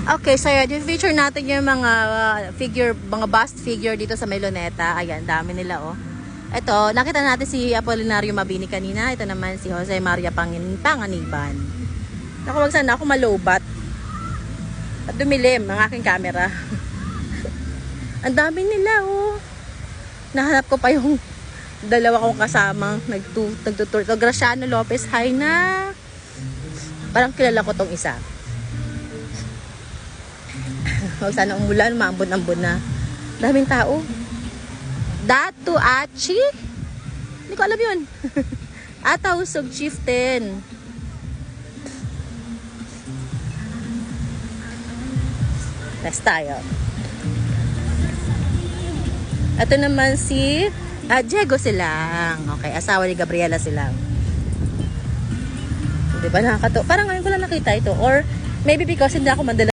Okay, so yun, feature natin yung mga figure, mga bust figure dito sa Meloneta. Ayan, dami nila oh. Ito, nakita natin si Apolinario Mabini kanina. Ito naman si Jose Maria Panganiban. Naku, wag sana ako malobat. At dumilim ang aking camera. Ang dami nila oh. Nahanap ko pa yung dalawa kong kasamang nagtutur. Graciano Lopez, hi na. Parang kilala ko tong isa. Huwag sana umulan, maambon-ambon na. Daming tao. Datu Achi? Hindi ko alam yun. Atausog Chieftain. Next tayo. Ito naman si Diego Silang. Okay, asawa ni Gabriela Silang. Diba nakakatawa? Parang ngayon ko lang nakita ito. Or maybe because hindi ako madala